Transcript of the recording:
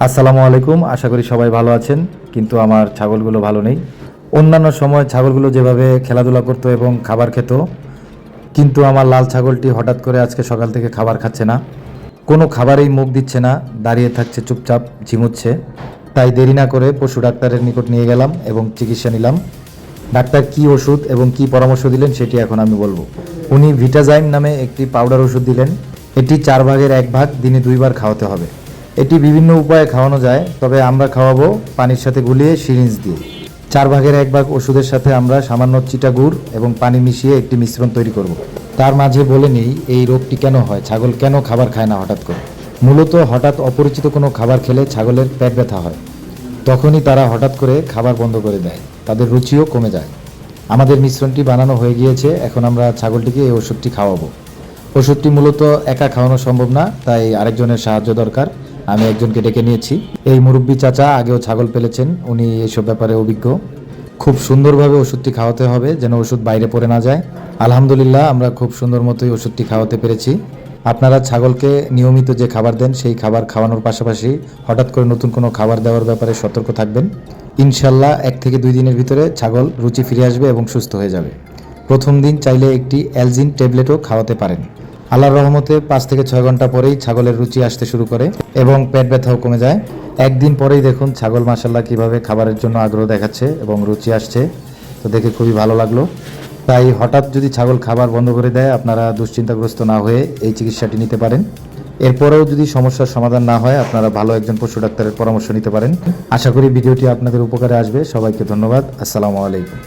আসসালামু আলাইকুম। আশা করি সবাই ভালো আছেন, কিন্তু আমার ছাগলগুলো ভালো নেই। অন্যান্য সময় ছাগলগুলো যেভাবে খেলাধুলা করতো এবং খাবার খেত, কিন্তু আমার লাল ছাগলটি হঠাৎ করে আজকে সকাল থেকে খাবার খাচ্ছে না, কোনো খাবারেই মুখ দিচ্ছে না, দাঁড়িয়ে থাকছে, চুপচাপ ঝিমুচ্ছে। তাই দেরি না করে পশু ডাক্তারের নিকট নিয়ে গেলাম এবং চিকিৎসা নিলাম। ডাক্তার কি ওষুধ এবং কি পরামর্শ দিলেন সেটি এখন আমি বলবো। উনি ভিটাজাইম নামে একটি পাউডার ওষুধ দিলেন। এটি 4 ভাগের 1 ভাগ দিনে 2 বার খাওয়াতে হবে। এটি বিভিন্ন উপায়ে খাওয়ানো যায়, তবে আমরা খাওয়াবো পানির সাথে গুলিয়ে সিরিঞ্জ দিয়ে। 4 ভাগের 1 ভাগ ওষুধের সাথে আমরা সামান্য চিটা গুড় এবং পানি মিশিয়ে একটি মিশ্রণ তৈরি করব। তার মাঝে বলে নিই এই রোগটি কেন হয়, ছাগল কেন খাবার খায় না হঠাৎ করে। মূলত হঠাৎ অপরিচিত কোনো খাবার খেলে ছাগলের পেট ব্যথা হয়। তখনই তারা হঠাৎ করে খাবার বন্ধ করে দেয়, তাদের রুচিও কমে যায়। আমাদের মিশ্রণটি বানানো হয়ে গিয়েছে, এখন আমরা ছাগলটিকে এই ওষুধটি খাওয়াবো। ওষুধটি মূলত একা খাওয়ানো সম্ভব না, তাই আরেকজনের সাহায্য দরকার। আমি একজনকে ডেকে নিয়েছি। এই মুরব্বী চাচা আগেও ছাগল পেলেছেন, উনি এইসব ব্যাপারে অভিজ্ঞ। খুব সুন্দরভাবে ওষুধটি খাওয়াতে হবে যেন ওষুধ বাইরে পড়ে না যায়। আলহামদুলিল্লাহ, আমরা খুব সুন্দর মতোই ওষুধটি খাওয়াতে পেরেছি। আপনারা ছাগলকে নিয়মিত যে খাবার দেন সেই খাবার খাওয়ানোর পাশাপাশি হঠাৎ করে নতুন কোনো খাবার দেওয়ার ব্যাপারে সতর্ক থাকবেন। ইনশাল্লাহ 1 থেকে 2 দিনের ভিতরে ছাগল রুচি ফিরে আসবে এবং সুস্থ হয়ে যাবে। প্রথম দিন চাইলে একটি অ্যালজিন ট্যাবলেটও খাওয়াতে পারেন। আল্লাহর রহমতে 5 থেকে 6 ঘন্টা পরেই ছাগলের রুচি আসতে শুরু করে এবং পেট ব্যথাও কমে যায়। একদিন পরেই দেখুন ছাগল মাশাল্লাহ কিভাবে খাবারের জন্য আগ্রহ দেখাচ্ছে এবং রুচি আসছে, তো দেখে খুবই ভালো লাগলো। তাই হঠাৎ যদি ছাগল খাবার বন্ধ করে দেয়, আপনারা দুশ্চিন্তাগ্রস্ত না হয়ে এই চিকিৎসাটি নিতে পারেন। এরপরেও যদি সমস্যার সমাধান না হয়, আপনারা ভালো একজন পশু ডাক্তারের পরামর্শ নিতে পারেন। আশা করি ভিডিওটি আপনাদের উপকারে আসবে। সবাইকে ধন্যবাদ। আসসালামু আলাইকুম।